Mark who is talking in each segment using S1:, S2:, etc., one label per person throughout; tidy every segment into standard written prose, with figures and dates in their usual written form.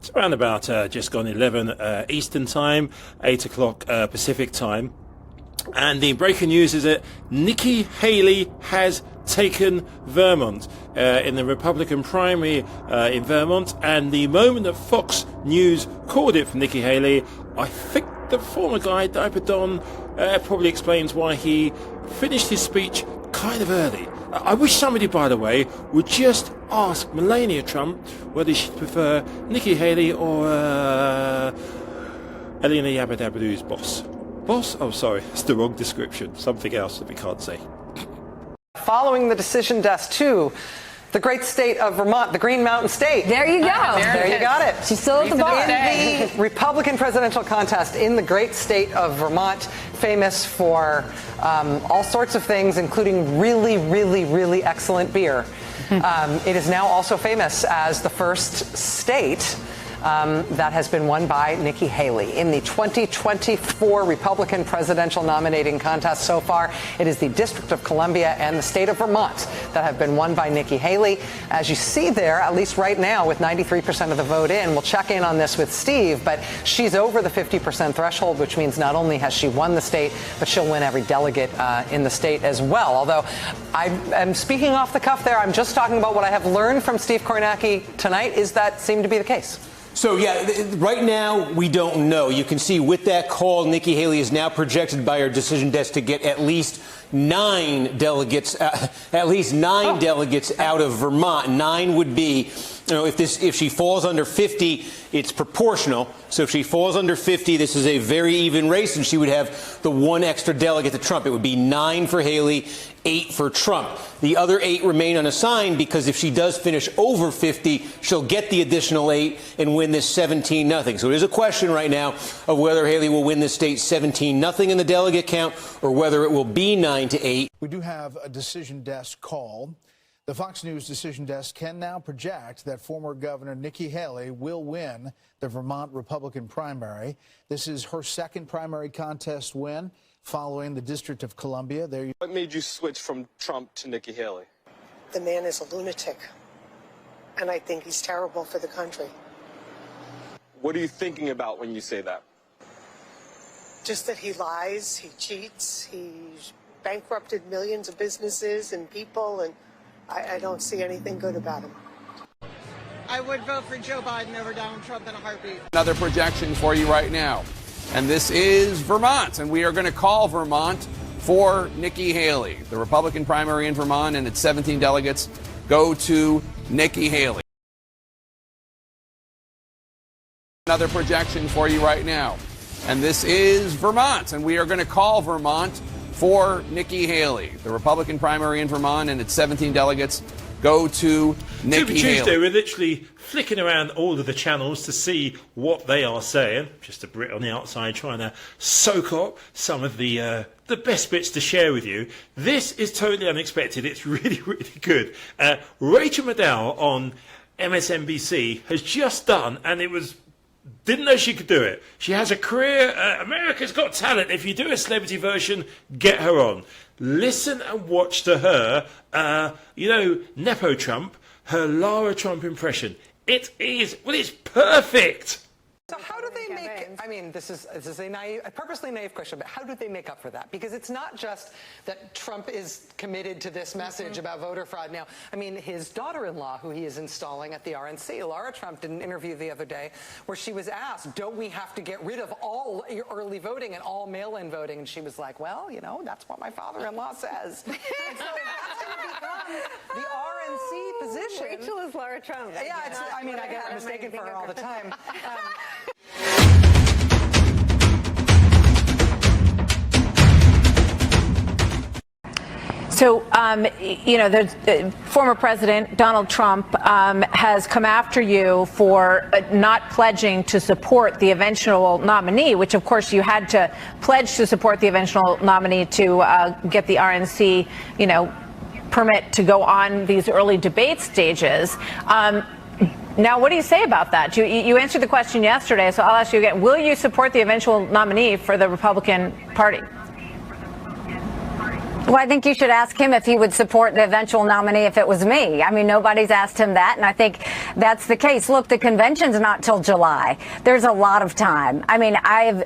S1: It's around about just gone 11 Eastern time, 8 o'clock Pacific time. And the breaking news is that Nikki Haley has taken Vermont in the Republican primary in Vermont. And the moment that Fox News called it for Nikki Haley, I think the former guy, Diaper Don, probably explains why he finished his speech kind of early. I wish somebody, by the way, would just ask Melania Trump whether she'd prefer Nikki Haley or Elena Yabba-Dabba-Doo's boss. Boss? Oh, sorry, that's the wrong description. Something else that we can't say.
S2: Following the decision desk to the great state of Vermont, the Green Mountain State.
S3: There you go.
S2: There you got it.
S3: She's still at the bar.
S2: In the Republican presidential contest in the great state of Vermont, famous for all sorts of things, including really, really, really excellent beer. It is now also famous as the first state that has been won by Nikki Haley. In the 2024 Republican presidential nominating contest so far, it is the District of Columbia and the state of Vermont that have been won by Nikki Haley. As you see there, at least right now, with 93% of the vote in, we'll check in on this with Steve, but she's over the 50% threshold, which means not only has she won the state, but she'll win every delegate in the state as well. Although I am speaking off the cuff there, I'm just talking about what I have learned from Steve Kornacki tonight. Is that seem to be the case?
S4: So, yeah, right now we don't know. You can see with that call, Nikki Haley is now projected by her decision desk to get at least 9 delegates, delegates out of Vermont. 9 would be, if she falls under 50, it's proportional. So if she falls under 50, this is a very even race, and she would have the 1 extra delegate to Trump. It would be 9 for Haley, 8 for Trump. The other 8 remain unassigned because if she does finish over 50, she'll get the additional 8 and win this 17-0. So it is a question right now of whether Haley will win this state 17-0 in the delegate count or whether it will be 9-8.
S5: We do have a decision desk call. The Fox News decision desk can now project that former Governor Nikki Haley will win the Vermont Republican primary. This is her second primary contest win following the District of Columbia.
S6: What made you switch from Trump to Nikki Haley?
S7: The man is a lunatic, and I think he's terrible for the country.
S6: What are you thinking about when you say that?
S7: Just that he lies, he cheats, he's bankrupted millions of businesses and people, and I don't see anything good about him.
S8: I would vote for Joe Biden over Donald Trump in a heartbeat.
S9: Another projection for you right now. And this is Vermont, and we are going to call Vermont for Nikki Haley. The Republican primary in Vermont and its 17 delegates go to Nikki Haley. Another projection for you right now. And this is Vermont, and we are going to call Vermont for Nikki Haley. The Republican primary in Vermont and its 17 delegates go to Nikki Haley.
S1: Tuesday, we're literally flicking around all of the channels to see what they are saying. Just a Brit on the outside trying to soak up some of the best bits to share with you. This is totally unexpected. It's really, really good. Rachel Maddow on MSNBC has just done, and didn't know she could do it. She has a career. America's Got Talent. If you do a celebrity version, get her on. Listen and watch to her, Nepo Trump, her Lara Trump impression. It's perfect.
S2: So how do they make, I mean, this is a purposely naive question, but how do they make up for that? Because it's not just that Trump is committed to this message about voter fraud now. I mean, his daughter-in-law, who he is installing at the RNC, Lara Trump, did an interview the other day where she was asked, don't we have to get rid of all early voting and all mail-in voting? And she was like, well, that's what my father-in-law says. And so that's going to become the RNC position.
S3: Rachel is Lara Trump.
S2: Yeah, I get mistaken for her all the time.
S3: So, the former president, Donald Trump, has come after you for not pledging to support the eventual nominee, which, of course, you had to pledge to support the eventual nominee to get the RNC, permit to go on these early debate stages. Now, what do you say about that? You answered the question yesterday, so I'll ask you again. Will you support the eventual nominee for the Republican Party? Well, I think you should ask him if he would support the eventual nominee if it was me. I mean, nobody's asked him that, and I think that's the case. Look, the convention's not till July. There's a lot of time. I mean, I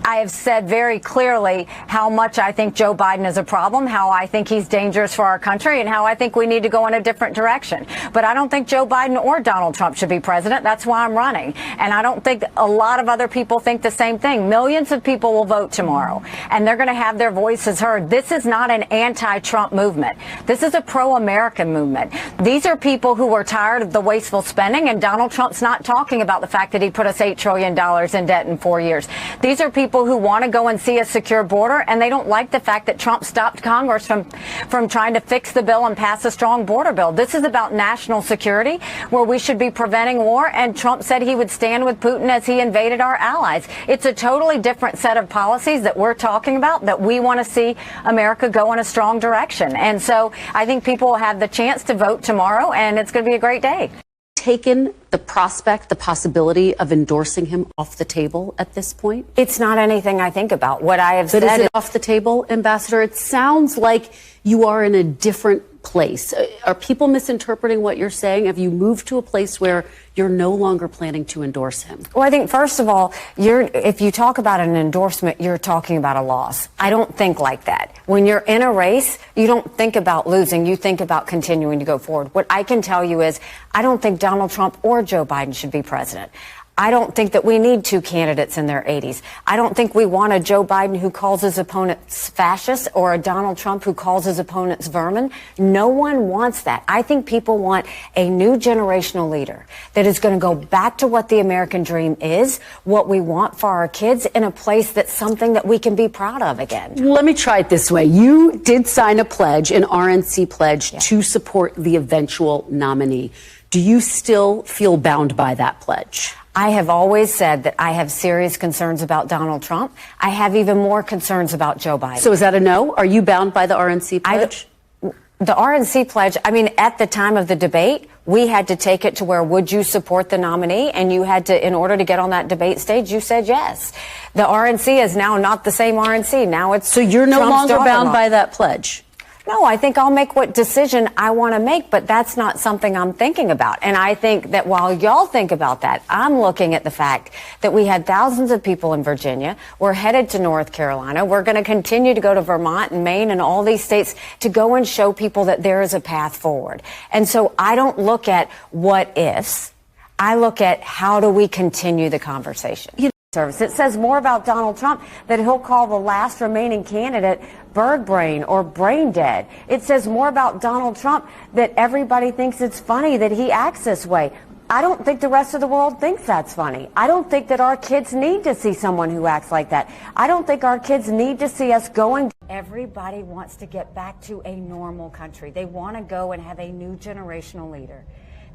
S3: have said very clearly how much I think Joe Biden is a problem, how I think he's dangerous for our country, and how I think we need to go in a different direction. But I don't think Joe Biden or Donald Trump should be president. That's why I'm running. And I don't think a lot of other people think the same thing. Millions of people will vote tomorrow, and they're going to have their voices heard. This is not an anti-Trump movement. This is a pro-American movement. These are people who are tired of the wasteful spending, and Donald Trump's not talking about the fact that he put us $8 trillion in debt in 4 years. These are people who want to go and see a secure border, and they don't like the fact that Trump stopped Congress from trying to fix the bill and pass a strong border bill. This is about national security, where we should be preventing war, and Trump said he would stand with Putin as he invaded our allies. It's a totally different set of policies that we're talking about, that we want to see America go in a strong direction. And so I think people will have the chance to vote tomorrow, and it's going to be a great day.
S10: Taken the prospect, the possibility of endorsing him off the table at this point?
S3: It's not anything I think about. What I have said
S10: is it off the table, Ambassador? It sounds like you are in a different place. Are people misinterpreting what you're saying? Have you moved to a place where you're no longer planning to endorse him?
S3: Well, I think, first of all, if you talk about an endorsement, you're talking about a loss. I don't think like that. When you're in a race, you don't think about losing. You think about continuing to go forward. What I can tell you is I don't think Donald Trump or Joe Biden should be president. I don't think that we need two candidates in their 80s. I don't think we want a Joe Biden who calls his opponents fascists or a Donald Trump who calls his opponents vermin. No one wants that. I think people want a new generational leader that is going to go back to what the American dream is, what we want for our kids, in a place that's something that we can be proud of again.
S10: Let me try it this way. You did sign a pledge, an RNC pledge, to support the eventual nominee. Do you still feel bound by that pledge?
S3: I have always said that I have serious concerns about Donald Trump. I have even more concerns about Joe Biden.
S10: So is that a no? Are you bound by the RNC pledge?
S3: The RNC pledge, I mean, at the time of the debate, we had to take it to where, would you support the nominee? And you had to, in order to get on that debate stage, you said yes. The RNC is now not the same RNC. Now it's
S10: So you're no
S3: Trump's
S10: longer bound by that pledge?
S3: No, I think I'll make what decision I want to make, but that's not something I'm thinking about. And I think that while y'all think about that, I'm looking at the fact that we had thousands of people in Virginia. We're headed to North Carolina. We're going to continue to go to Vermont and Maine and all these states to go and show people that there is a path forward. And so I don't look at what ifs. I look at how do we continue the conversation. Service. It says more about Donald Trump that he'll call the last remaining candidate bird brain or brain dead. It says more about Donald Trump that everybody thinks it's funny that he acts this way. I don't think the rest of the world thinks that's funny. I don't think that our kids need to see someone who acts like that. I don't think our kids need to see us going. Everybody wants to get back to a normal country. They want to go and have a new generational leader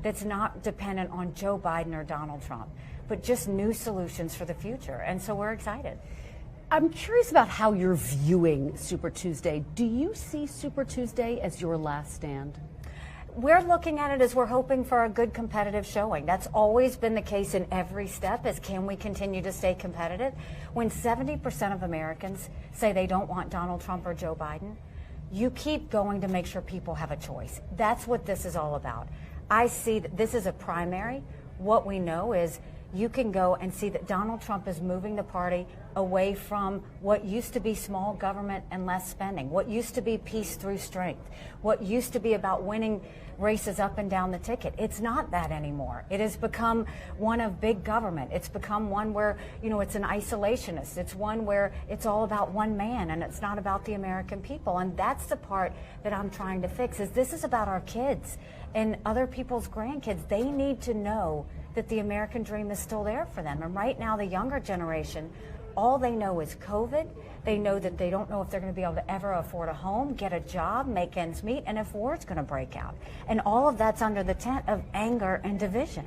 S3: that's not dependent on Joe Biden or Donald Trump, but just new solutions for the future. And so we're excited.
S10: I'm curious about how you're viewing Super Tuesday. Do you see Super Tuesday as your last stand?
S3: We're looking at it as we're hoping for a good competitive showing. That's always been the case in every step, is can we continue to stay competitive? When 70% of Americans say they don't want Donald Trump or Joe Biden, you keep going to make sure people have a choice. That's what this is all about. I see that this is a primary. What we know is you can go and see that Donald Trump is moving the party away from what used to be small government and less spending, what used to be peace through strength, what used to be about winning races up and down the ticket. It's not that anymore. It has become one of big government. It's become one where, it's an isolationist. It's one where it's all about one man and it's not about the American people. And that's the part that I'm trying to fix, is this is about our kids and other people's grandkids. They need to know that the American dream is still there for them. And right now, the younger generation, all they know is COVID. They know that they don't know if they're going to be able to ever afford a home, get a job, make ends meet, and if war's going to break out. And all of that's under the tent of anger and division.